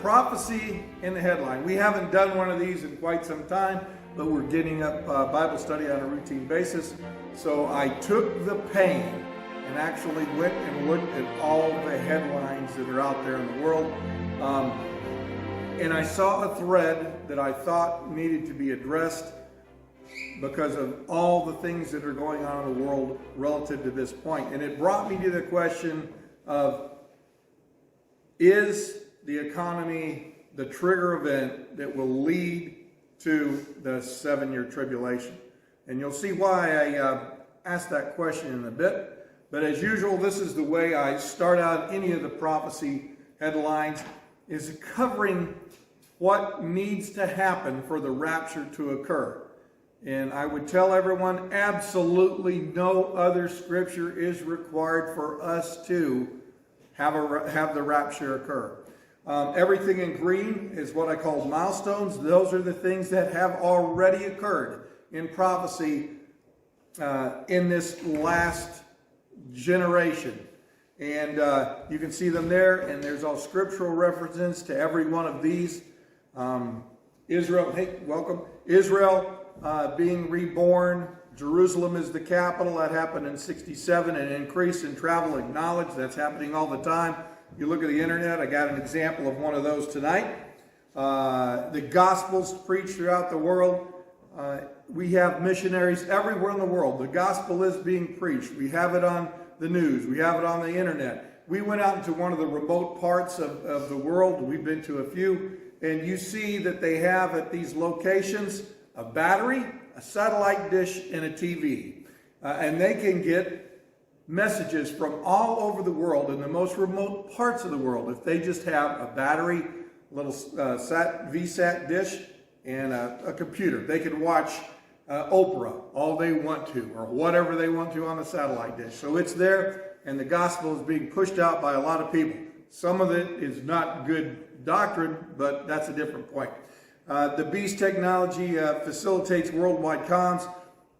prophecy in the headline. We haven't done one of these in quite some time, but we're getting up Bible study on a routine basis. So I took the pain and actually went and looked at all the headlines that are out there in the world. And I saw a thread that I thought needed to be addressed because of all the things that are going on in the world relative to this point. And it brought me to the question of, is the economy the trigger event that will lead to the 7-year tribulation? And you'll see why I asked that question in a bit. But as usual, this is the way I start out any of the prophecy headlines, is covering what needs to happen for the rapture to occur. And I would tell everyone, absolutely no other scripture is required for us to have the rapture occur. Everything in green is what I call milestones. Those are the things that have already occurred in prophecy in this last generation. And you can see them there, and there's all scriptural references to every one of these. Israel, hey, welcome. Israel being reborn. Jerusalem is the capital. That happened in 67. An increase in traveling knowledge. That's happening all the time. You look at the internet, I got an example of one of those tonight. The gospel's preached throughout the world. We have missionaries everywhere in the world. The gospel is being preached. We have it on the news. We have it on the internet. We went out into one of the remote parts of the world. We've been to a few. And you see that they have at these locations a battery, a satellite dish, and a TV. And they can get messages from all over the world in the most remote parts of the world if they just have a battery, a little VSAT dish, and a computer. They can watch Oprah all they want to, or whatever they want to on the satellite dish. So it's there, and the gospel is being pushed out by a lot of people. Some of it is not good doctrine, but that's a different point. The beast technology facilitates worldwide comms.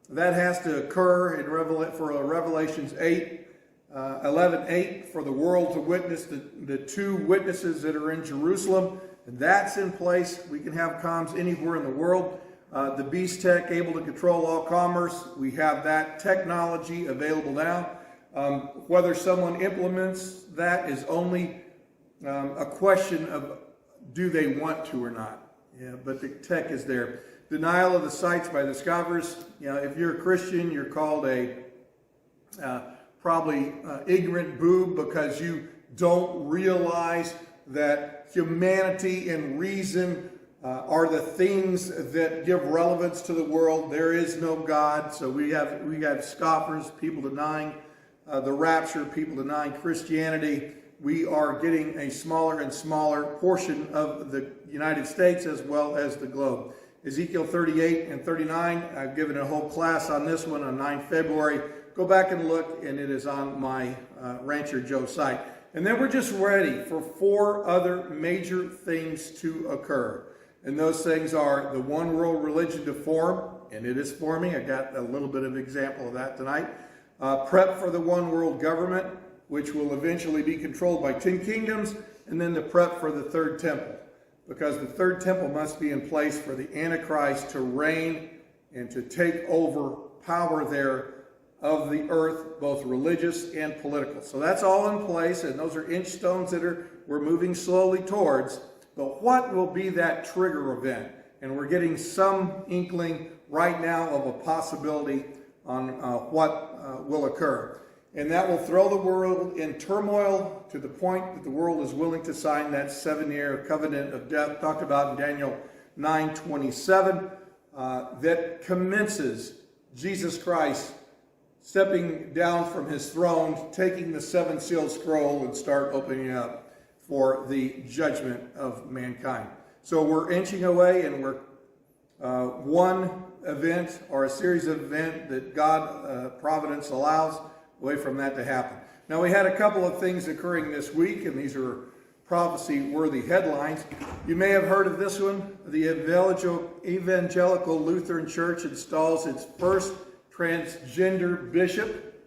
That has to occur in Revelations 11:8 for the world to witness the two witnesses that are in Jerusalem. And that's in place. We can have comms anywhere in the world. The beast tech able to control all commerce. We have that technology available now. Whether someone implements that is only a question of do they want to or not. Yeah, but the tech is there. Denial of the sights by the scoffers. You know, if you're a Christian, you're called a probably ignorant boob because you don't realize that humanity and reason are the things that give relevance to the world. There is no God, so we have scoffers, people denying the rapture, people denying Christianity. We are getting a smaller and smaller portion of the United States as well as the globe. Ezekiel 38 and 39, I've given a whole class on this one on 9 February. Go back and look, and it is on my Rancher Joe site. And then we're just ready for 4 other major things to occur. And those things are the one world religion to form, and it is forming. I got a little bit of example of that tonight. Prep for the one world government, which will eventually be controlled by 10 kingdoms, and then the prep for the third temple. Because the third temple must be in place for the Antichrist to reign and to take over power there of the earth, both religious and political. So that's all in place, and those are inch stones that we're moving slowly towards. But what will be that trigger event? And we're getting some inkling right now of a possibility on what will occur. And that will throw the world in turmoil to the point that the world is willing to sign that 7-year covenant of death talked about in Daniel 9:27 that commences Jesus Christ stepping down from his throne, taking the 7-sealed scroll and start opening up for the judgment of mankind. So we're inching away, and we're one event or a series of events that God providence allows away from that to happen. Now, we had a couple of things occurring this week, and these are prophecy-worthy headlines. You may have heard of this one. The Evangelical Lutheran Church installs its first transgender bishop.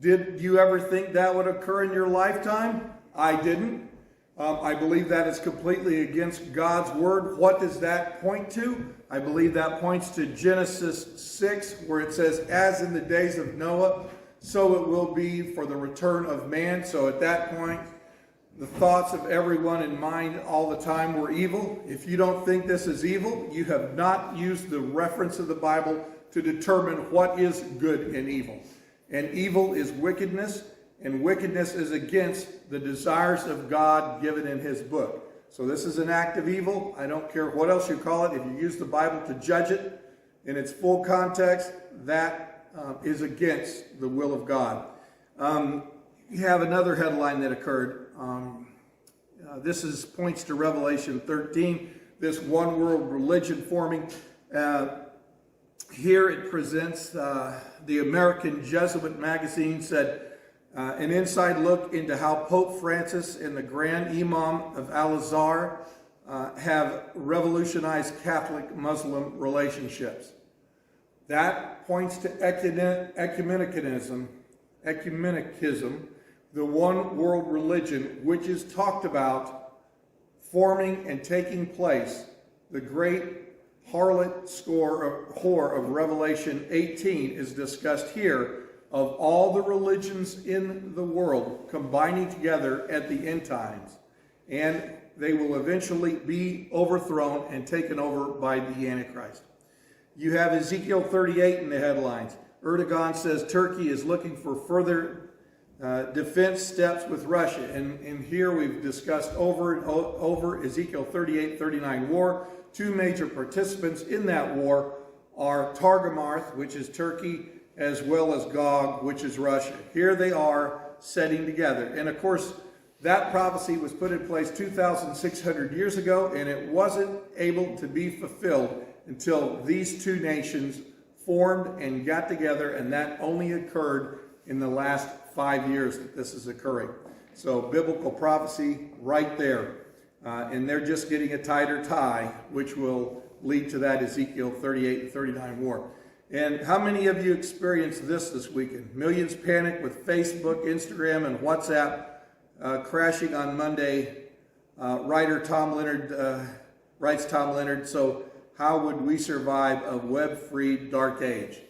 Did you ever think that would occur in your lifetime? I didn't. I believe that is completely against God's word. What does that point to? I believe that points to Genesis 6, where it says, as in the days of Noah, so it will be for the return of man. So at that point, the thoughts of everyone in mind all the time were evil. If you don't think this is evil, you have not used the reference of the Bible to determine what is good and evil. And evil is wickedness, and wickedness is against the desires of God given in his book. So this is an act of evil. I don't care what else you call it. If you use the Bible to judge it in its full context, that is against the will of God. You have another headline that occurred. This points to Revelation 13, this one world religion forming. Here it presents the American Jesuit magazine said, an inside look into how Pope Francis and the Grand Imam of Al-Azhar have revolutionized Catholic-Muslim relationships. That points to ecumenicism, the one world religion, which is talked about forming and taking place. The great harlot whore of Revelation 18 is discussed here, of all the religions in the world combining together at the end times. And they will eventually be overthrown and taken over by the Antichrist. You have Ezekiel 38 in the headlines. Erdogan says Turkey is looking for further defense steps with Russia. And here we've discussed over and over Ezekiel 38-39 war. Two major participants in that war are Targamarth, which is Turkey, as well as Gog, which is Russia. Here they are setting together. And of course, that prophecy was put in place 2,600 years ago, and it wasn't able to be fulfilled until these two nations formed and got together, and that only occurred in the last 5 years that this is occurring. So biblical prophecy right there. And they're just getting a tighter tie, which will lead to that Ezekiel 38 and 39 war. And how many of you experienced this weekend? Millions panicked with Facebook, Instagram, and WhatsApp crashing on Monday. Writer Tom Leonard writes Tom Leonard, so how would we survive a web-free dark age?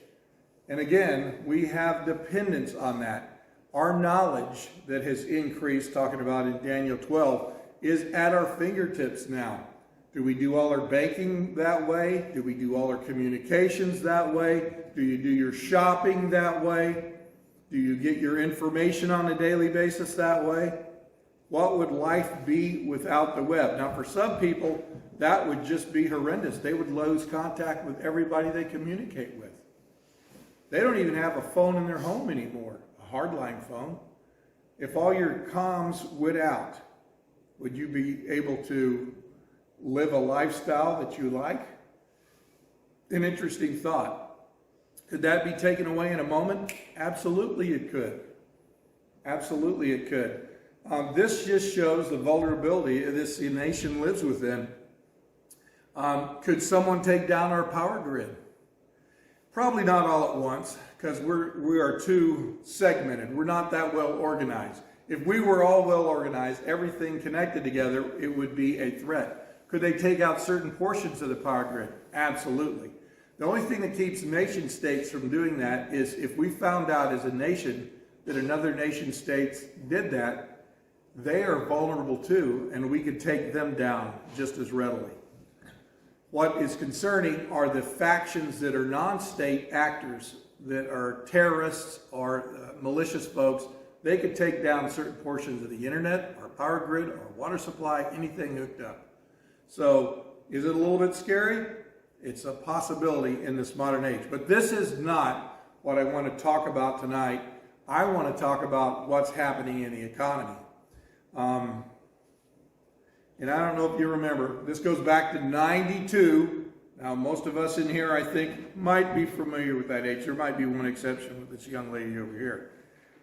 And again, we have dependence on that. Our knowledge that has increased, talking about in Daniel 12, is at our fingertips now. Do we do all our banking that way? Do we do all our communications that way? Do you do your shopping that way? Do you get your information on a daily basis that way? What would life be without the web? Now, for some people, that would just be horrendous. They would lose contact with everybody they communicate with. They don't even have a phone in their home anymore, a hardline phone. If all your comms went out, would you be able to live a lifestyle that you like? An interesting thought. Could that be taken away in a moment? Absolutely it could. Absolutely it could. This just shows the vulnerability this nation lives within. Could someone take down our power grid? Probably not all at once, because we are too segmented. We're not that well organized. If we were all well organized, everything connected together, it would be a threat. Could they take out certain portions of the power grid? Absolutely. The only thing that keeps nation states from doing that is if we found out as a nation that another nation state did that, they are vulnerable too, and we could take them down just as readily. What is concerning are the factions that are non-state actors, that are terrorists or malicious folks. They could take down certain portions of the internet, our power grid, our water supply, anything hooked up. So, is it a little bit scary? It's a possibility in this modern age. But this is not what I want to talk about tonight. I want to talk about what's happening in the economy. And I don't know if you remember, this goes back to 92. Now, most of us in here, I think, might be familiar with that age. There might be one exception with this young lady over here.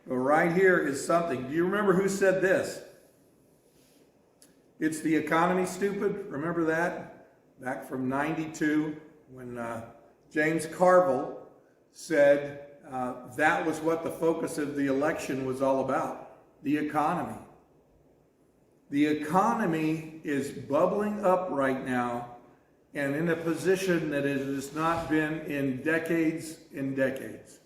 But right here is something. Do you remember who said this? It's the economy, stupid. Remember that? Back from 92, when James Carville said that was what the focus of the election was all about, the economy. The economy is bubbling up right now and in a position that it has not been in decades and decades.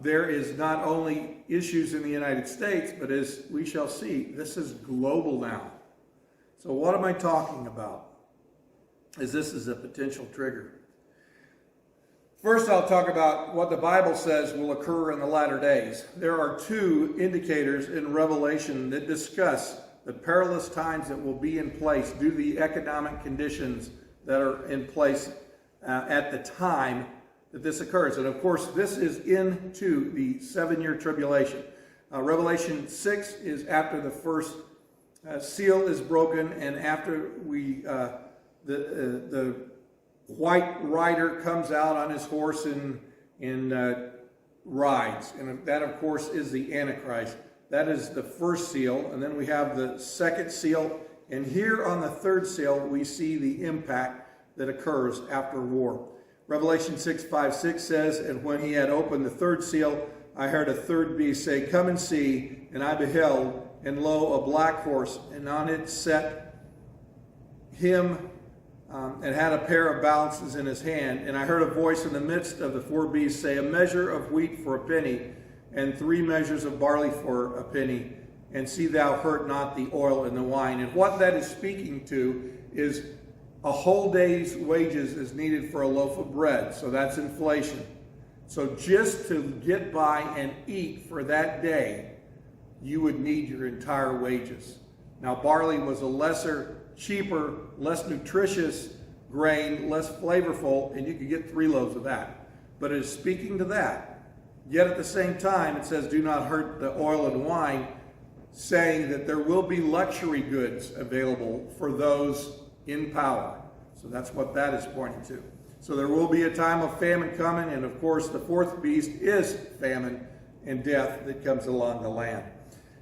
There is not only issues in the United States, but as we shall see, this is global now. So what am I talking about? As this is a potential trigger. First, I'll talk about what the Bible says will occur in the latter days. There are two indicators in Revelation that discuss the perilous times that will be in place due to the economic conditions that are in place at the time that this occurs. And of course, this is into the 7-year tribulation. Revelation 6 is after the first seal is broken, and after the white rider comes out on his horse and rides. And that, of course, is the Antichrist. That is the first seal. And then we have the second seal. And here on the third seal, we see the impact that occurs after war. Revelation 6:5-6 says, "And when he had opened the third seal, I heard a third beast say, 'Come and see.' And I beheld, and lo, a black horse, and on it sat him and had a pair of balances in his hand. And I heard a voice in the midst of the four beasts say, 'A measure of wheat for a penny, and 3 measures of barley for a penny. And see thou hurt not the oil and the wine.'" And what that is speaking to is a whole day's wages is needed for a loaf of bread. So that's inflation. So just to get by and eat for that day, you would need your entire wages. Now, barley was a lesser, cheaper, less nutritious grain, less flavorful, and you could get 3 loaves of that. But it is speaking to that. Yet at the same time, it says, "Do not hurt the oil and wine," saying that there will be luxury goods available for those in power. So that's what that is pointing to. So there will be a time of famine coming, and of course the fourth beast is famine and death that comes along the land.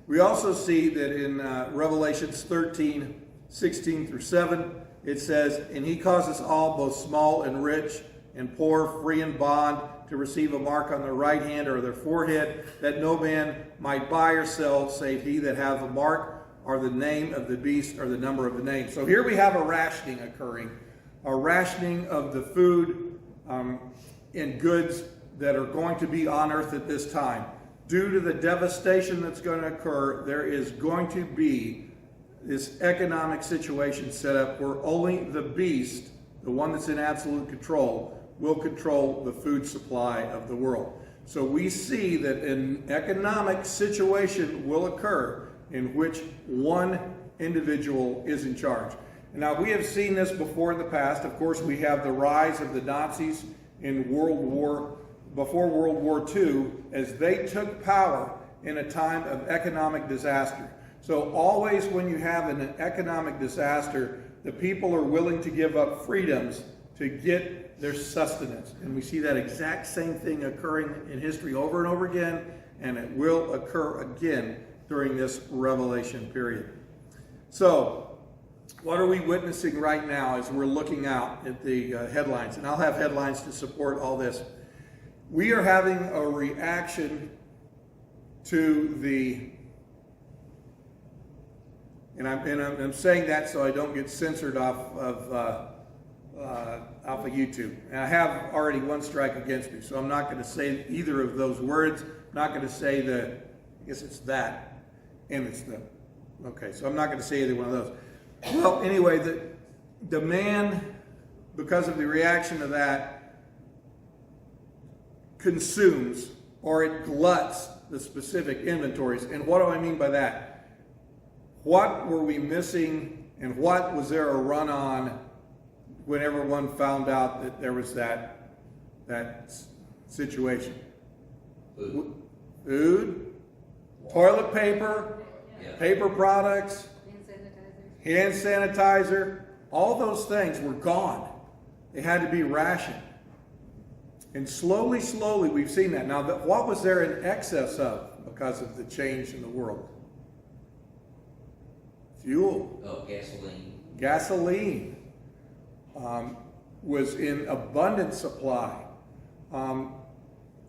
We also see that in Revelations 13:16-7, it says, "And he causes all, both small and rich, and poor, free and bond, to receive a mark on their right hand or their forehead, that no man might buy or sell, save he that hath a mark, or the name of the beast, or the number of the name." So here we have a rationing occurring, a rationing of the food and goods that are going to be on earth at this time. Due to the devastation that's going to occur, there is going to be this economic situation set up where only the beast, the one that's in absolute control, will control the food supply of the world. So we see that an economic situation will occur in which one individual is in charge. And now, we have seen this before in the past. Of course, we have the rise of the Nazis in before World War II, as they took power in a time of economic disaster. So always when you have an economic disaster, the people are willing to give up freedoms to get their sustenance. And we see that exact same thing occurring in history over and over again, and it will occur again during this Revelation period. So, what are we witnessing right now as we're looking out at the headlines? And I'll have headlines to support all this. We are having a reaction to the, and I'm saying that so I don't get censored off of YouTube. And I have already one strike against me, so I'm not going to say either of those words. I'm not going to say I guess it's that, and it's the, okay, so I'm not going to say either one of those. Well, anyway, the man, because of the reaction to that, consumes, or it gluts the specific inventories. And what do I mean by that? What were we missing, and what was there a run on when everyone found out that there was that situation? Food, toilet paper, paper products, hand sanitizer, all those things were gone. They had to be rationed. And slowly, we've seen that. Now, what was there in excess of because of the change in the world? Fuel. Oh, gasoline. Gasoline was in abundant supply. And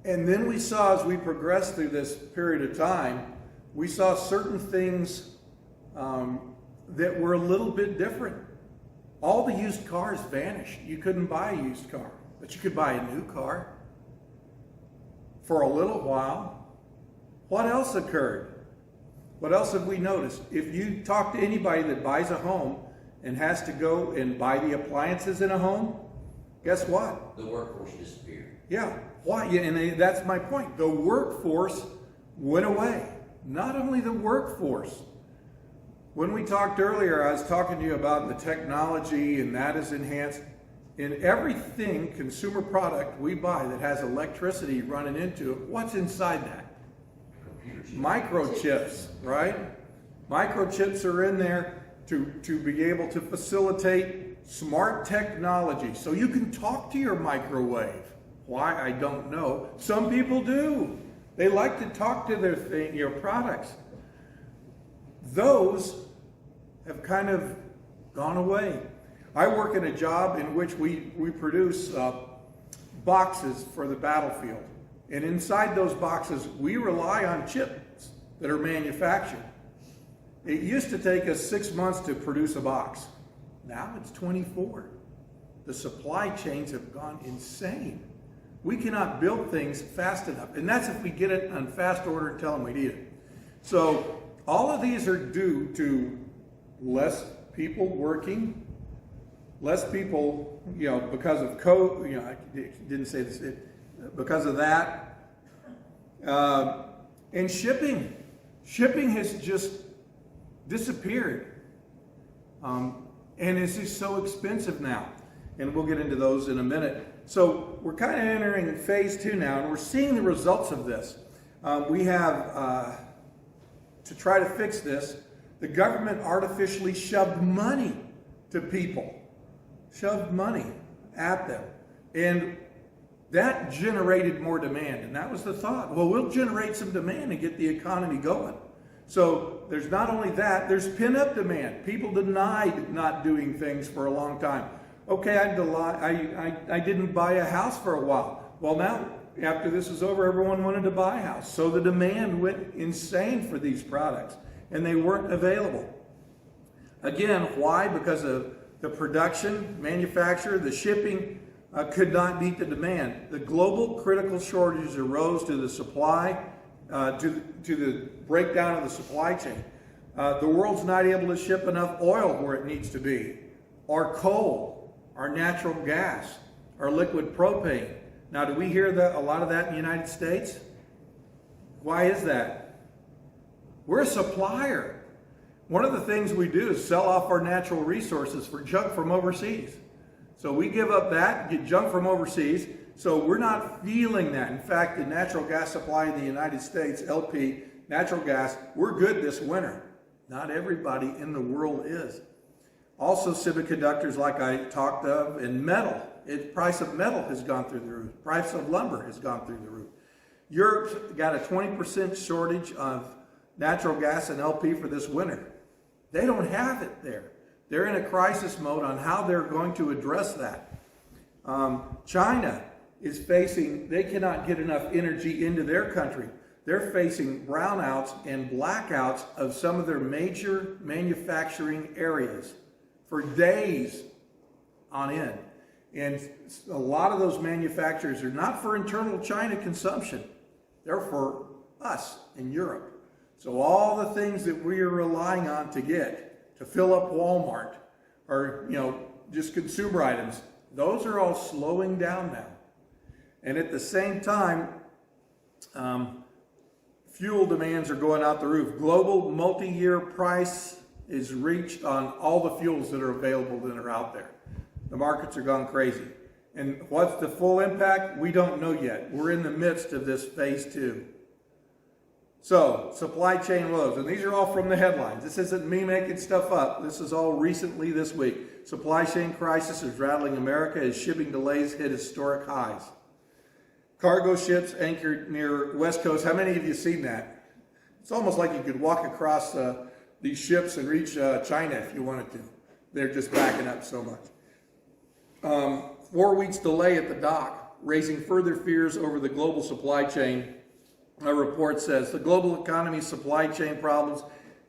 then we saw, as we progressed through this period of time, we saw certain things that were a little bit different. All the used cars vanished. You couldn't buy a used car, but you could buy a new car for a little while. What else occurred? What else have we noticed? If you talk to anybody that buys a home and has to go and buy the appliances in a home, guess what? The workforce disappeared. Yeah. Why? Yeah, and that's my point. The workforce went away. Not only the workforce. When we talked earlier, I was talking to you about the technology, and that is enhanced. In everything, consumer product we buy that has electricity running into it, what's inside that? Microchips, right? Microchips are in there to be able to facilitate smart technology. So you can talk to your microwave. Why? I don't know. Some people do. They like to talk to your products. Those have kind of gone away. I work in a job in which we produce boxes for the battlefield. And inside those boxes, we rely on chips that are manufactured. It used to take us 6 months to produce a box. Now it's 24. The supply chains have gone insane. We cannot build things fast enough. And that's if we get it on fast order and tell them we need it. So all of these are due to less people working, less people, because of COVID, I didn't say this, because of that. And shipping. Shipping has just disappeared. And it's just so expensive now. And we'll get into those in a minute. So we're kind of entering phase 2 now, and we're seeing the results of this. We have, to try to fix this, the government artificially shoved money to people. Shoved money at them. And that generated more demand. And that was the thought. Well, we'll generate some demand and get the economy going. So there's not only that, there's pent-up demand. People denied not doing things for a long time. Okay, I didn't buy a house for a while. Well, now, after this is over, everyone wanted to buy a house. So the demand went insane for these products, and they weren't available. Again, why? Because of the production, manufacture, the shipping could not meet the demand. The global critical shortages arose to the supply, to the breakdown of the supply chain. The world's not able to ship enough oil where it needs to be, or coal, our natural gas, our liquid propane. Now, do we hear a lot of that in the United States? Why is that? We're a supplier. One of the things we do is sell off our natural resources for junk from overseas. So we give up that, get junk from overseas, so we're not feeling that. In fact, the natural gas supply in the United States, LP, natural gas, we're good this winter. Not everybody in the world is. Also, semiconductors, like I talked of, and metal. The price of metal has gone through the roof. Price of lumber has gone through the roof. Europe's got a 20% shortage of natural gas and LP for this winter. They don't have it there. They're in a crisis mode on how they're going to address that. China is facing, they cannot get enough energy into their country. They're facing brownouts and blackouts of some of their major manufacturing areas for days on end. And a lot of those manufacturers are not for internal China consumption. They're for us in Europe. So all the things that we are relying on to get, to fill up Walmart, or just consumer items, those are all slowing down now. And at the same time, fuel demands are going out the roof. Global multi-year price is reached on all the fuels that are available that are out there. The markets are gone crazy. And what's the full impact? We don't know yet. We're in the midst of this phase 2. So, supply chain woes. And these are all from the headlines. This isn't me making stuff up. This is all recently this week. Supply chain crisis is rattling America as shipping delays hit historic highs. Cargo ships anchored near West Coast. How many of you have seen that? It's almost like you could walk across these ships and reach China if you wanted to. They're just backing up so much. 4 weeks delay at the dock, raising further fears over the global supply chain. A report says the global economy's supply chain problems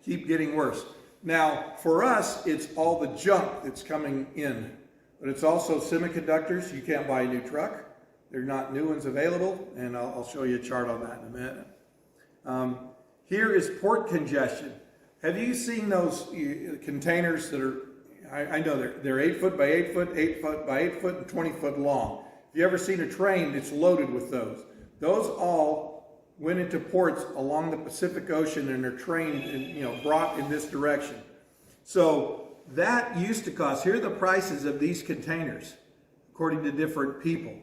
keep getting worse. Now, for us, it's all the junk that's coming in, but it's also semiconductors. You can't buy a new truck. There are not new ones available, and I'll show you a chart on that in a minute. Here is port congestion. Have you seen those containers that are, I know they're 8 foot by 8 foot, 8 foot by 8 foot, and 20 foot long. Have you ever seen a train that's loaded with those? Those all went into ports along the Pacific Ocean and are trained and brought in this direction. So that used to cost, here are the prices of these containers, according to different people.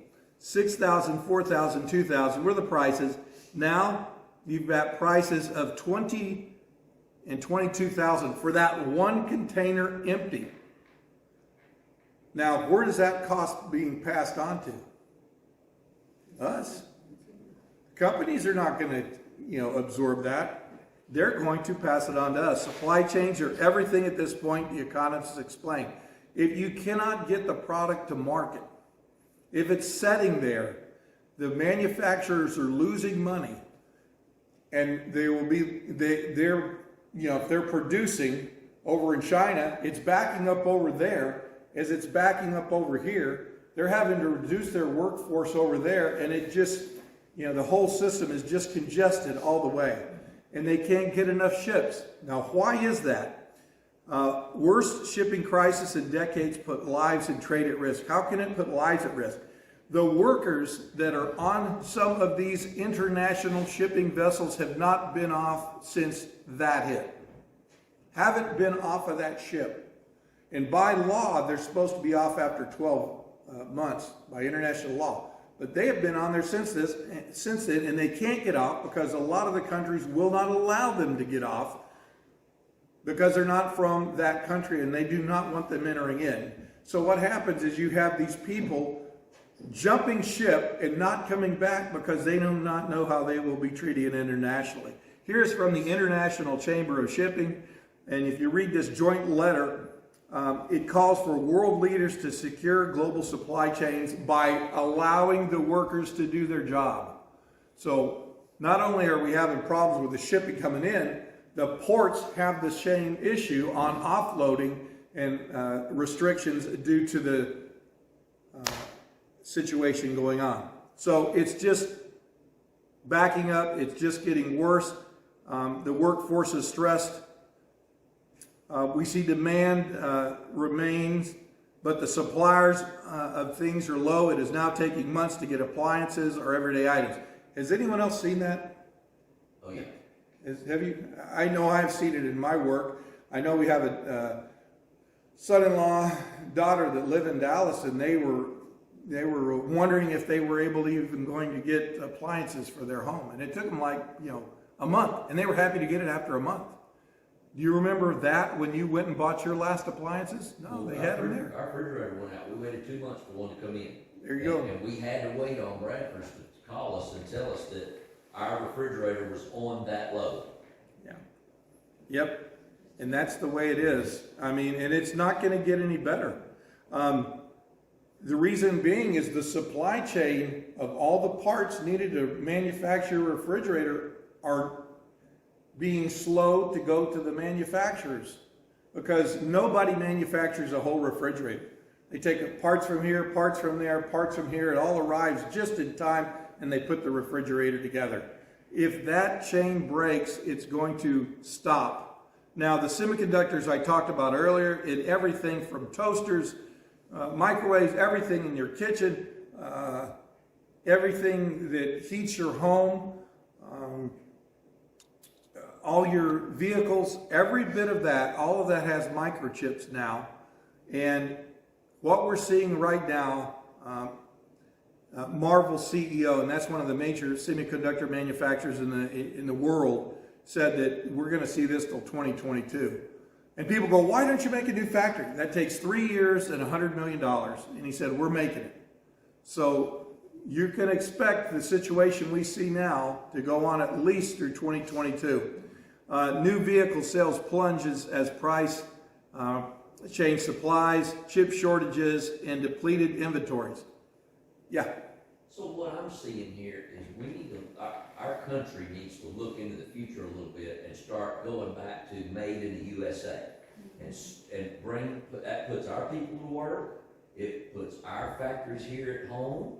$6,000, $4,000, $2,000 were the prices. Now you've got prices of $20,000 and $22,000 for that one container empty. Now, where does that cost being passed on to? Us. Companies are not going to, absorb that. They're going to pass it on to us. Supply chains are everything at this point, the economists explain. If you cannot get the product to market, if it's sitting there, the manufacturers are losing money, and they will be, if they're producing over in China, it's backing up over there as it's backing up over here. They're having to reduce their workforce over there, and it just, the whole system is just congested all the way, and they can't get enough ships. Now, why is that? Worst shipping crisis in decades put lives and trade at risk. How can it put lives at risk? The workers that are on some of these international shipping vessels have not been off since that hit. Haven't been off of that ship. And by law, they're supposed to be off after 12 months by international law. But they have been on there since then, and they can't get off because a lot of the countries will not allow them to get off because they're not from that country and they do not want them entering in. So what happens is you have these people jumping ship and not coming back because they do not know how they will be treated internationally. Here's from the International Chamber of Shipping, and if you read this joint letter, it calls for world leaders to secure global supply chains by allowing the workers to do their job. So not only are we having problems with the shipping coming in, the ports have the same issue on offloading and restrictions due to the situation going on. So it's just backing up, it's just getting worse. The workforce is stressed. We see demand remains, but the suppliers of things are low. It is now taking months to get appliances or everyday items. Has anyone else seen that? Oh yeah. Have you? I know I've seen it in my work. I know we have a son-in-law, daughter that live in Dallas, and they were wondering if they were able to even going to get appliances for their home, and it took them like a month, and they were happy to get it after a month. Do you remember that when you went and bought your last appliances? No, they had them there. Our refrigerator went out. We waited 2 months for one to come in. There you go. And we had to wait on Bradford's to call us and tell us that our refrigerator was on that low. Yeah. Yep. And that's the way it is. I mean, and it's not going to get any better. The reason being is the supply chain of all the parts needed to manufacture a refrigerator are being slow to go to the manufacturers because nobody manufactures a whole refrigerator. They take parts from here, parts from there, parts from here. It all arrives just in time and they put the refrigerator together. If that chain breaks, it's going to stop. Now, the semiconductors I talked about earlier, in everything from toasters, microwaves, everything in your kitchen, everything that heats your home, all your vehicles, every bit of that, all of that has microchips now. And what we're seeing right now, Marvel CEO, and that's one of the major semiconductor manufacturers in the world, said that we're going to see this till 2022. And people go, why don't you make a new factory? That takes 3 years and $100 million. And he said, we're making it. So you can expect the situation we see now to go on at least through 2022. New vehicle sales plunges as price change supplies, chip shortages, and depleted inventories. Yeah. So what I'm seeing here is we need to, our country needs to look into the future a little bit and start going back to made in the USA. That puts our people to work. It puts our factories here at home,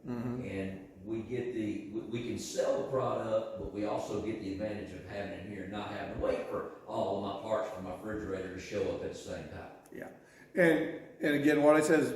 and we can sell the product, but we also get the advantage of having it here and not having to wait for all of my parts from my refrigerator to show up at the same time. Yeah, and again, what I said is,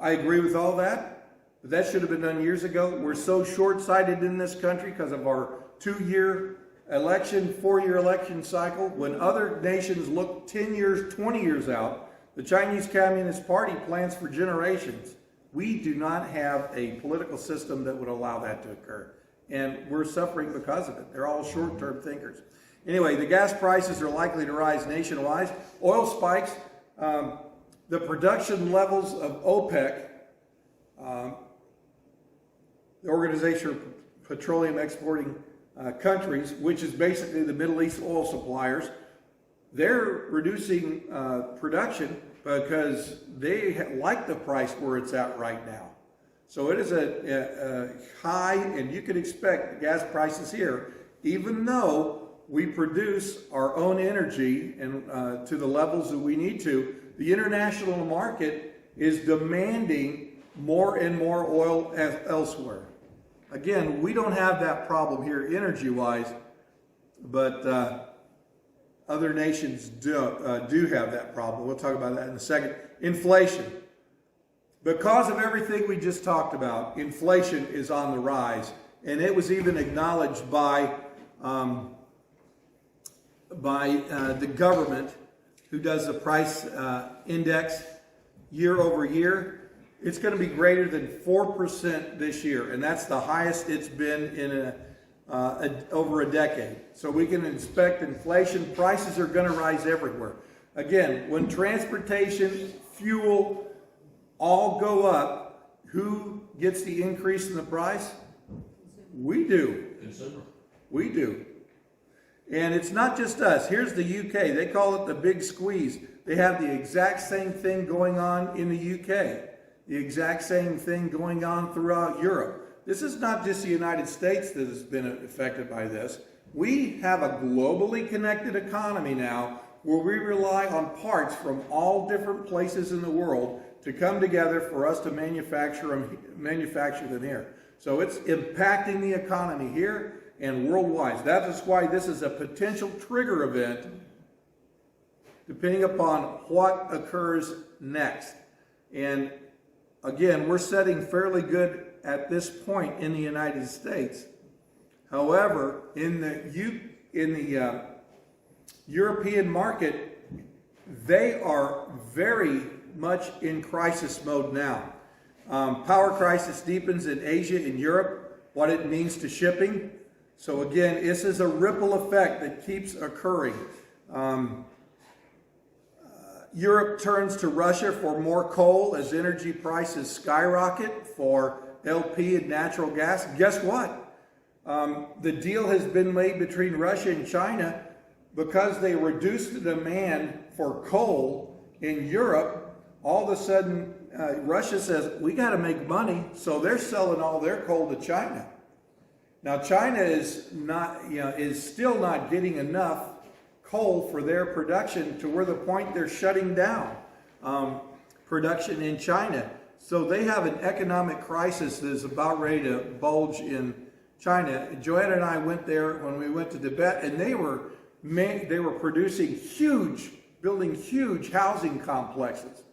I agree with all that, but that should have been done years ago. We're so short-sighted in this country because of our 2-year election, 4-year election cycle. When other nations look 10 years, 20 years out, the Chinese Communist Party plans for generations. We do not have a political system that would allow that to occur. And we're suffering because of it. They're all short-term thinkers. Anyway, the gas prices are likely to rise nationwide. Oil spikes. The production levels of OPEC, the Organization of Petroleum Exporting Countries, which is basically the Middle East oil suppliers, they're reducing production because they like the price where it's at right now. So it is a high, and you can expect gas prices here, even though we produce our own energy and to the levels that we need to, the international market is demanding more and more oil elsewhere. Again, we don't have that problem here energy-wise, but other nations do have that problem. We'll talk about that in a second. Inflation. Because of everything we just talked about, inflation is on the rise. And it was even acknowledged by the government, who does the price index year over year. It's going to be greater than 4% this year, and that's the highest it's been in over a decade. So we can expect inflation. Prices are going to rise everywhere. Again, when transportation, fuel, all go up, who gets the increase in the price? We do. Consumer. We do. And it's not just us. Here's the UK. They call it the big squeeze. They have the exact same thing going on in the UK. The exact same thing going on throughout Europe. This is not just the United States that has been affected by this. We have a globally connected economy now where we rely on parts from all different places in the world to come together for us to manufacture them here. So it's impacting the economy here and worldwide. That is why this is a potential trigger event depending upon what occurs next. And again, we're setting fairly good at this point in the United States. However, in the European market, they are very much in crisis mode now. Power crisis deepens in Asia and Europe, what it means to shipping. So again, this is a ripple effect that keeps occurring. Europe turns to Russia for more coal as energy prices skyrocket for LP and natural gas. Guess what? The deal has been made between Russia and China because they reduced the demand for coal in Europe. All of a sudden, Russia says, we got to make money, so they're selling all their coal to China. Now, China is still not getting enough coal for their production to where the point they're shutting down production in China. So they have an economic crisis that is about ready to bulge in China. Joanna and I went there when we went to Tibet, and they were producing building huge housing complexes.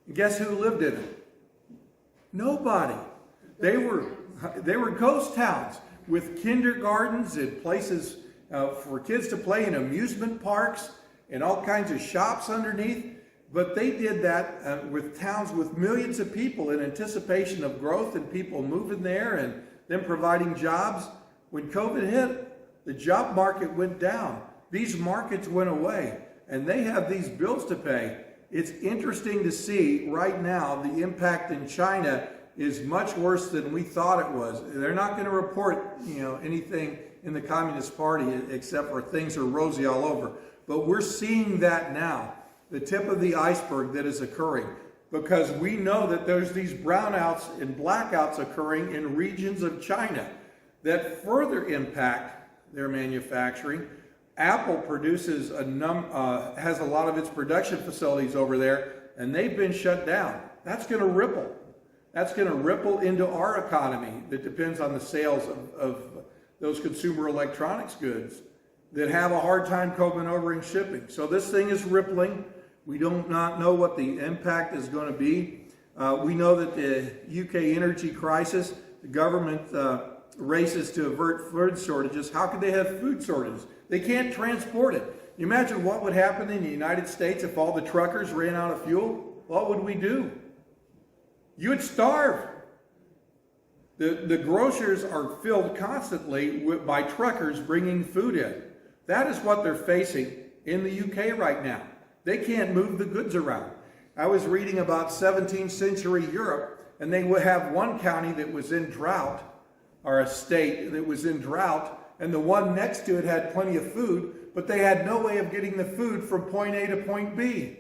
And guess who lived in it? Nobody. They were ghost towns with kindergartens and places for kids to play in, amusement parks and all kinds of shops underneath. But they did that with towns with millions of people in anticipation of growth and people moving there and them providing jobs. When COVID hit, the job market went down. These markets went away, and they have these bills to pay. It's interesting to see right now the impact in China is much worse than we thought it was. They're not going to report, anything in the Communist Party except for things are rosy all over. But we're seeing that now, the tip of the iceberg that is occurring, because we know that there's these brownouts and blackouts occurring in regions of China that further impact their manufacturing. Apple produces has a lot of its production facilities over there, and they've been shut down. That's going to ripple. That's going to ripple into our economy that depends on the sales of those consumer electronics goods that have a hard time coping over in shipping. So this thing is rippling. We do not know what the impact is going to be. We know that the UK energy crisis, the government races to avert food shortages. How could they have food shortages? They can't transport it. You imagine what would happen in the United States if all the truckers ran out of fuel? What would we do? You would starve. The grocers are filled constantly by truckers bringing food in. That is what they're facing in the UK right now. They can't move the goods around. I was reading about 17th century Europe, and they would have one county that was in drought, or a state that was in drought, and the one next to it had plenty of food, but they had no way of getting the food from point A to point B.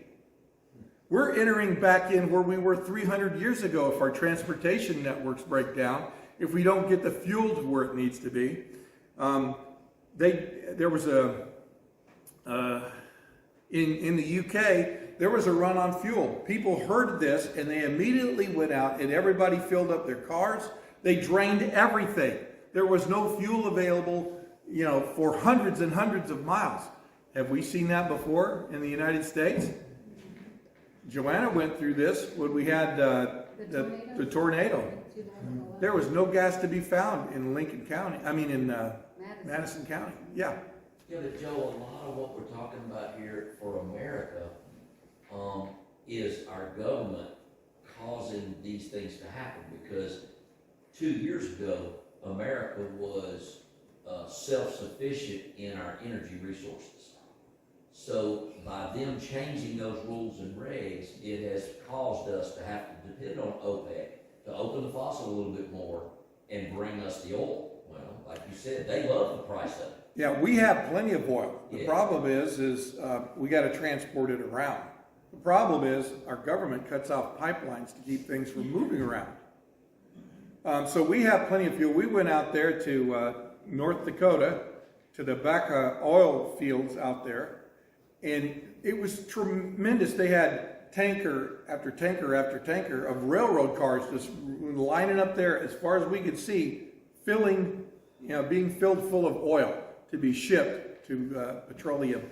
We're entering back in where we were 300 years ago if our transportation networks break down, if we don't get the fuel to where it needs to be. There was in the UK, there was a run on fuel. People heard this and they immediately went out and everybody filled up their cars. They drained everything. There was no fuel available, for hundreds and hundreds of miles. Have we seen that before in the United States? Joanna went through this when we had the tornado. There was no gas to be found in Lincoln County. In Madison County. Yeah. Yeah, but Joe, a lot of what we're talking about here for America is our government causing these things to happen, because 2 years ago, America was self-sufficient in our energy resources. So by them changing those rules and regs, it has caused us to have to depend on OPEC to open the faucet a little bit more and bring us the oil. Well, like you said, they love the price of it. Yeah, we have plenty of oil. The Yeah. problem is we got to transport it around. The problem is our government cuts off pipelines to keep things from moving around. So we have plenty of fuel. We went out there to North Dakota, to the Baca oil fields out there, and it was tremendous. They had tanker after tanker after tanker of railroad cars just lining up there as far as we could see, being filled full of oil to be shipped to petroleum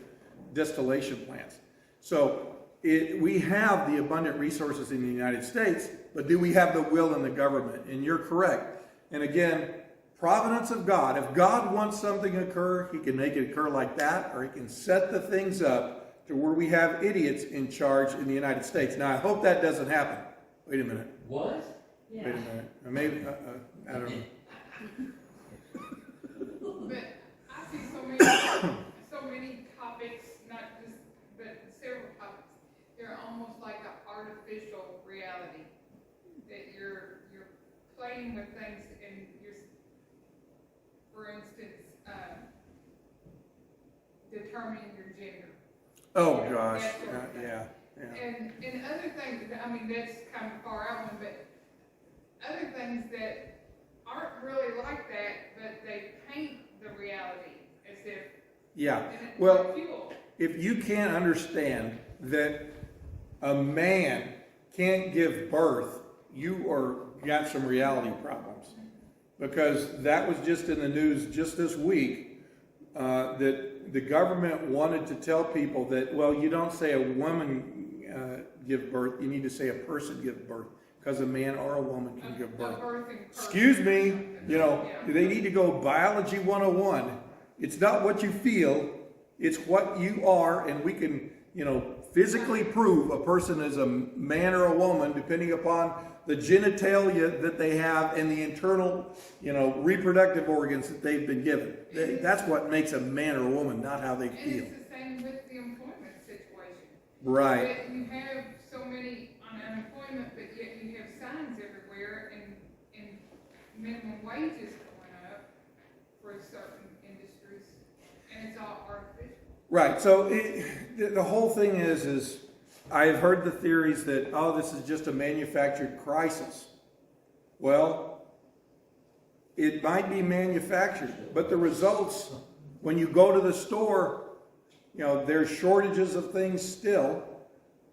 distillation plants. So we have the abundant resources in the United States, but do we have the will in the government? And you're correct. And again, providence of God. If God wants something to occur, he can make it occur like that, or he can set the things up to where we have idiots in charge in the United States. Now, I hope that doesn't happen. Wait a minute. What? Yeah. Wait a minute. Maybe, I don't know. But I see so many topics, but several topics. They're almost like an artificial reality that you're playing with things, and for instance, determining your gender. Oh, gosh. That sort of thing. Yeah. And other things, that's kind of far out one, but other things that aren't really like that, but they paint the reality as if. Yeah. And it's Well, like fuel. if you can't understand that a man can't give birth, got some reality problems. Because that was just in the news just this week, that the government wanted to tell people that, well, you don't say a woman give birth, you need to say a person give birth, because a man or a woman can give birth. Excuse me, they need to go biology 101. It's not what you feel, it's what you are, and we can, physically prove a person is a man or a woman depending upon the genitalia that they have and the internal, reproductive organs that they've been given. That's what makes a man or a woman, not how they feel. And it's the same with the employment situation. Right. That you have so many on unemployment, but yet you have signs everywhere and minimum wages going up for certain industries, and it's all artificial. Right. So the whole thing is I've heard the theories that, this is just a manufactured crisis. Well, it might be manufactured, but the results When you go to the store, there's shortages of things still.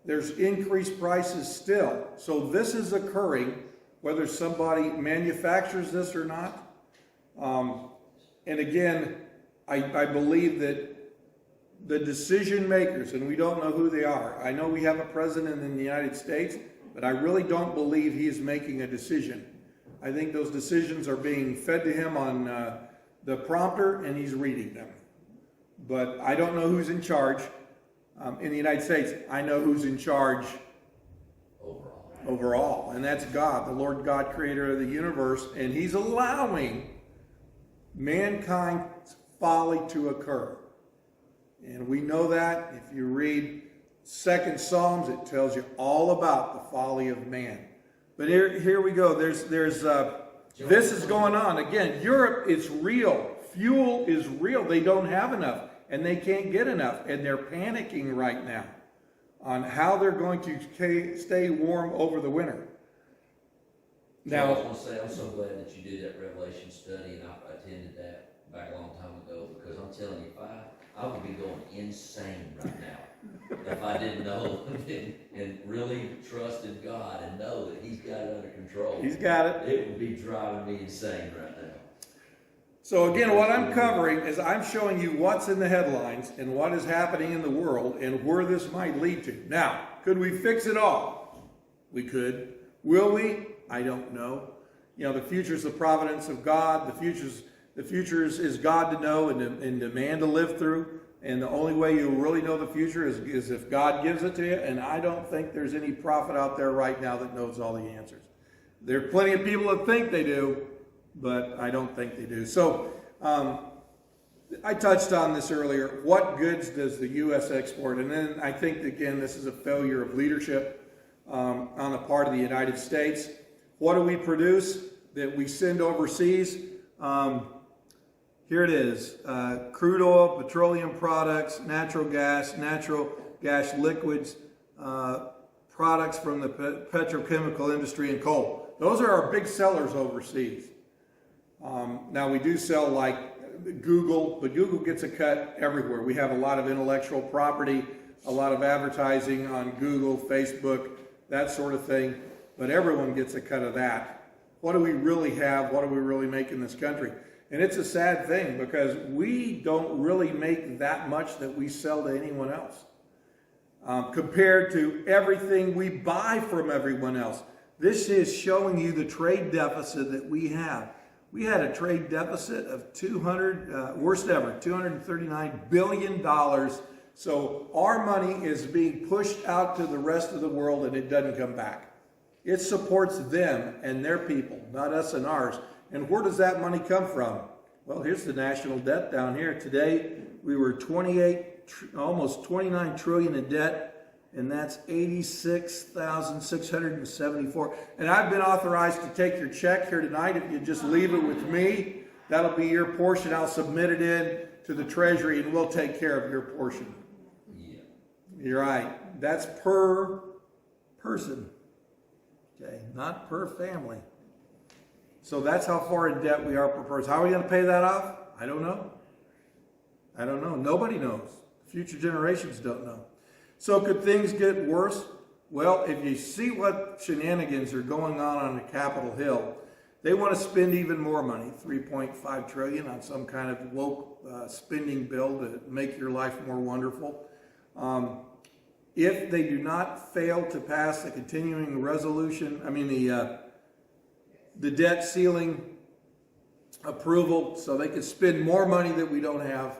There's increased prices still. So this is occurring, whether somebody manufactures this or not. And again, I believe that the decision makers, and we don't know who they are. I know we have a president in the United States, but I really don't believe he is making a decision. I think those decisions are being fed to him on the prompter, and he's reading them. But I don't know who's in charge in the United States. I know who's in charge overall, and that's God, the Lord God, creator of the universe, and he's allowing mankind's folly to occur. And we know that. If you read 2 Psalms, it tells you all about the folly of man. But here we go. This is going on. Again, Europe is real. Fuel is real. They don't have enough, and they can't get enough, and they're panicking right now on how they're going to stay warm over the winter. Now, I was going to say, I'm so glad that you did that Revelation study, and I attended that back a long time ago, because I'm telling you, I would be going insane right now if I didn't know and really trusted God and know that He's got it under control. He's got it. It would be driving me insane right now. So again, what I'm covering is I'm showing you what's in the headlines and what is happening in the world and where this might lead to. Now, could we fix it all? We could. Will we? I don't know. The future is the providence of God. The future is God to know and the man to live through. And the only way you'll really know the future is if God gives it to you. And I don't think there's any prophet out there right now that knows all the answers. There are plenty of people that think they do, but I don't think they do. So I touched on this earlier. What goods does the U.S. export? And then I think, again, this is a failure of leadership on the part of the United States. What do we produce that we send overseas? Here it is. Crude oil, petroleum products, natural gas liquids, products from the petrochemical industry, and coal. Those are our big sellers overseas. Now we do sell like Google, but Google gets a cut everywhere. We have a lot of intellectual property, a lot of advertising on Google, Facebook, that sort of thing, but everyone gets a cut of that. What do we really have? What do we really make in this country? And it's a sad thing because we don't really make that much that we sell to anyone else compared to everything we buy from everyone else. This is showing you the trade deficit that we have. We had a trade deficit of worst ever, $239 billion. So our money is being pushed out to the rest of the world and it doesn't come back. It supports them and their people, not us and ours. And where does that money come from? Well, here's the national debt down here. Today, we were almost 29 trillion in debt, and that's 86,674. And I've been authorized to take your check here tonight. If you just leave it with me, that'll be your portion. I'll submit it in to the Treasury, and we'll take care of your portion. Yeah. You're right. That's per person. Okay, not per family. So that's how far in debt we are per person. How are we going to pay that off? I don't know. Nobody knows. Future generations don't know. So could things get worse? Well, if you see what shenanigans are going on the Capitol Hill, they want to spend even more money, $3.5 trillion on some kind of woke spending bill to make your life more wonderful. If they do not fail to pass the continuing resolution, the debt ceiling approval, so they can spend more money that we don't have,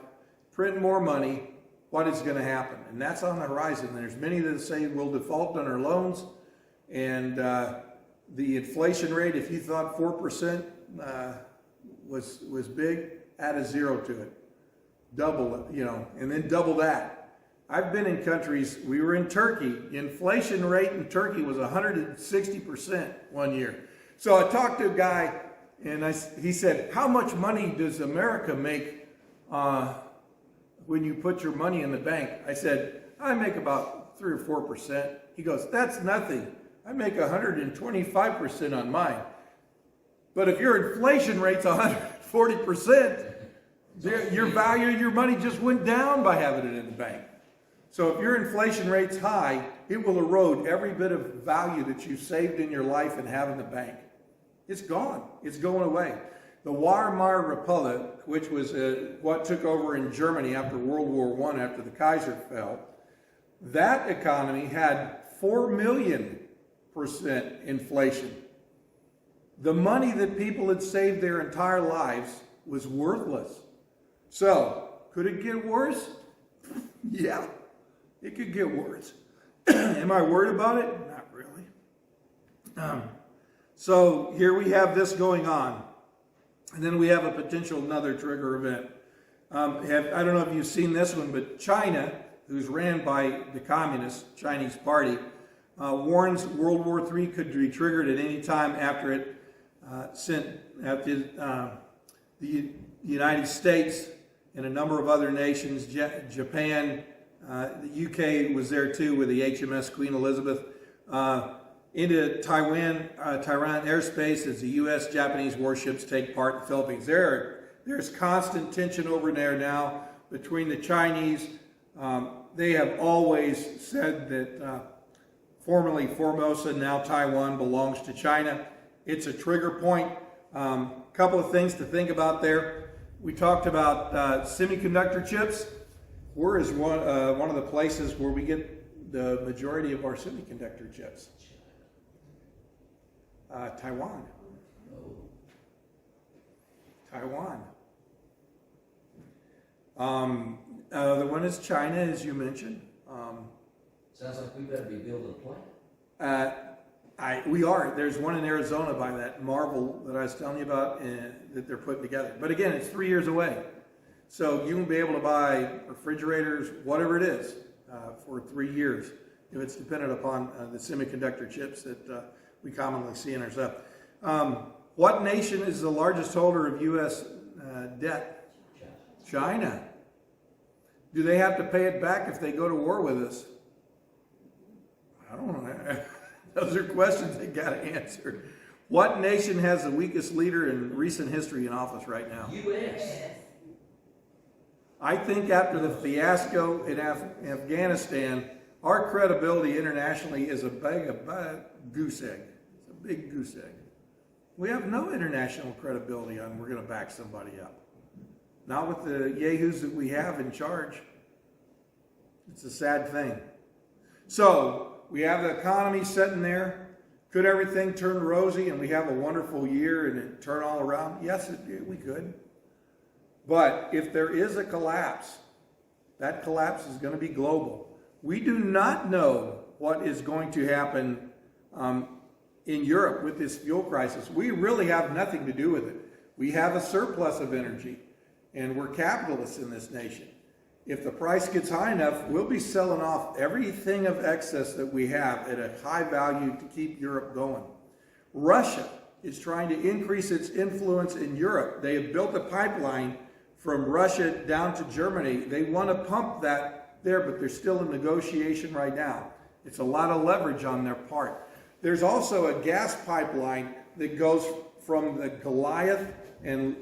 print more money, what is going to happen? And that's on the horizon. There's many that say we'll default on our loans, and the inflation rate, if you thought 4% was big, add a zero to it. Double it, and then double that. I've been in countries, we were in Turkey, inflation rate in Turkey was 160% one year. So I talked to a guy, and he said, how much money does America make when you put your money in the bank? I said, I make about 3 or 4%. He goes, that's nothing. I make 125% on mine. But if your inflation rate's 140%, Your value of your money just went down by having it in the bank. So if your inflation rate's high, it will erode every bit of value that you saved in your life and have in the bank. It's gone. It's going away. The Weimar Republic, which was what took over in Germany after World War I, after the Kaiser fell, that economy had 4,000,000% inflation. The money that people had saved their entire lives was worthless. So, could it get worse? Yeah, it could get worse. Am I worried about it? Not really. So here we have this going on. And then we have a potential another trigger event. I don't know if you've seen this one, but China, who's ran by the Communist Chinese Party, warns World War III could be triggered at any time after it sent the United States and a number of other nations, Japan, the UK was there too with the HMS Queen Elizabeth, into Taiwan airspace as the U.S. Japanese warships take part in the Philippines. There's constant tension over there now between the Chinese. They have always said that formerly Formosa, now Taiwan, belongs to China. It's a trigger point. Couple of things to think about there. We talked about semiconductor chips. Where is one of the places where we get the majority of our semiconductor chips? Taiwan. Taiwan. The one is China, as you mentioned. Sounds like we better be building a plant. We are. There's one in Arizona by that Marvel that I was telling you about that they're putting together. But again, it's 3 years away. So you won't be able to buy refrigerators, whatever it is, for 3 years if it's dependent upon the semiconductor chips that we commonly see in our stuff. What nation is the largest holder of U.S. debt? China. Do they have to pay it back if they go to war with us? I don't know. Those are questions they got to answer. What nation has the weakest leader in recent history in office right now? U.S. I think after the fiasco in Afghanistan, our credibility internationally is a big goose egg. It's a big goose egg. We have no international credibility on we're going to back somebody up. Not with the yahoos that we have in charge. It's a sad thing. So, we have the economy sitting there. Could everything turn rosy and we have a wonderful year and it turn all around? Yes, we could. But if there is a collapse, that collapse is going to be global. We do not know what is going to happen in Europe with this fuel crisis. We really have nothing to do with it. We have a surplus of energy, and we're capitalists in this nation. If the price gets high enough, we'll be selling off everything of excess that we have at a high value to keep Europe going. Russia is trying to increase its influence in Europe. They have built a pipeline from Russia down to Germany. They want to pump that there, but they're still in negotiation right now. It's a lot of leverage on their part. There's also a gas pipeline that goes from the Goliath and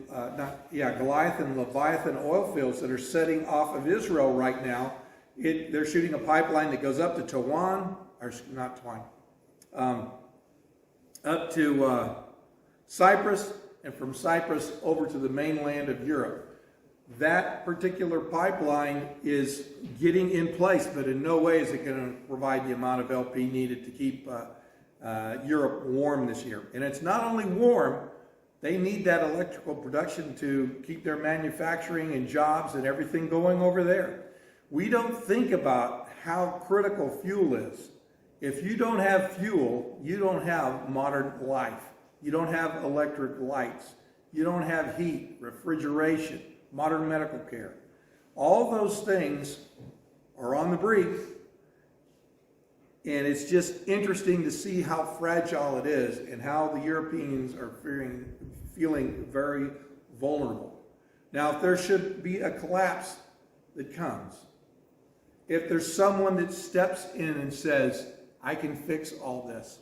Leviathan oil fields that are setting off of Israel right now. They're shooting a pipeline that goes up to up to Cyprus, and from Cyprus over to the mainland of Europe. That particular pipeline is getting in place, but in no way is it going to provide the amount of LP needed to keep Europe warm this year. And it's not only warm, they need that electrical production to keep their manufacturing and jobs and everything going over there. We don't think about how critical fuel is. If you don't have fuel, you don't have modern life. You don't have electric lights. You don't have heat, refrigeration, modern medical care. All those things are on the brink, and it's just interesting to see how fragile it is and how the Europeans are feeling very vulnerable. Now, if there should be a collapse that comes, if there's someone that steps in and says, I can fix all this,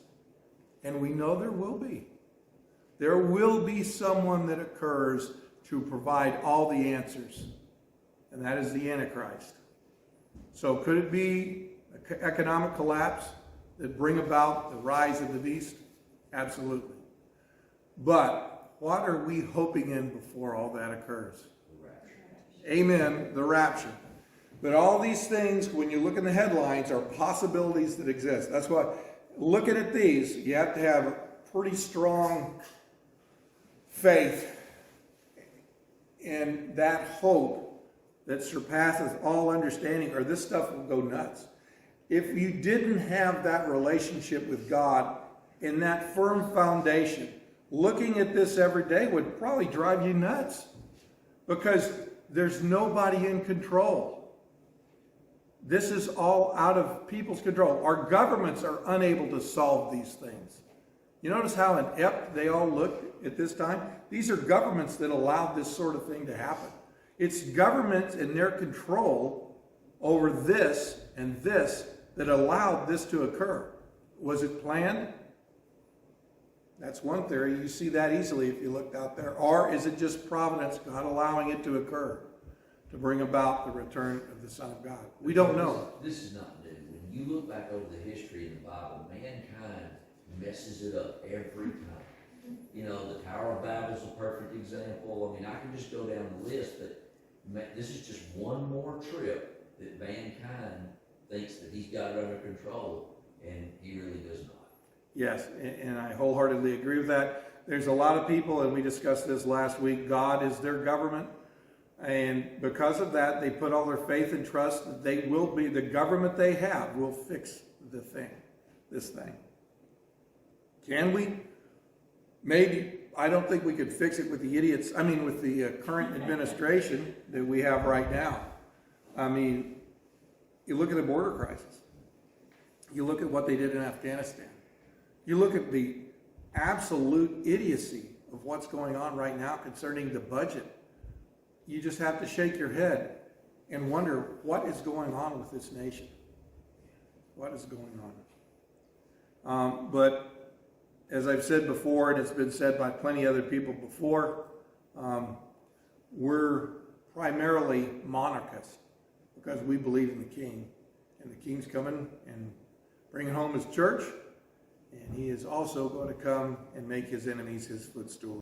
and we know there will be someone that occurs to provide all the answers, and that is the Antichrist. So could it be economic collapse that bring about the rise of the beast? Absolutely. But what are we hoping in before all that occurs? Amen, the rapture. But all these things, when you look in the headlines, are possibilities that exist. That's why, looking at these, you have to have a pretty strong faith in that hope that surpasses all understanding, or this stuff will go nuts. If you didn't have that relationship with God in that firm foundation, looking at this every day would probably drive you nuts, because there's nobody in control. This is all out of people's control. Our governments are unable to solve these things. You notice how inept they all look at this time? These are governments that allowed this sort of thing to happen. It's governments and their control over this and this that allowed this to occur. Was it planned? That's one theory. You see that easily if you looked out there. Or is it just providence, God allowing it to occur to bring about the return of the Son of God? We don't know. This is not new. When you look back over the history of the Bible, mankind messes it up every time. You know, the Tower of Babel is a perfect example. I mean, I can just go down the list, but this is just one more trip that mankind thinks that he's got it under control, and he really does not. Yes, and I wholeheartedly agree with that. There's a lot of people, and we discussed this last week, God is their government. And because of that, they put all their faith and trust that they will be, the government they have will fix this thing. Can we? Maybe. I don't think we could fix it with with the current administration that we have right now. I mean, you look at the border crisis. You look at what they did in Afghanistan. You look at the absolute idiocy of what's going on right now concerning the budget. You just have to shake your head and wonder what is going on with this nation. What is going on? But as I've said before, and it's been said by plenty of other people before, we're primarily monarchists because we believe in the King. And the King's coming and bringing home his church, and he is also going to come and make his enemies his footstool.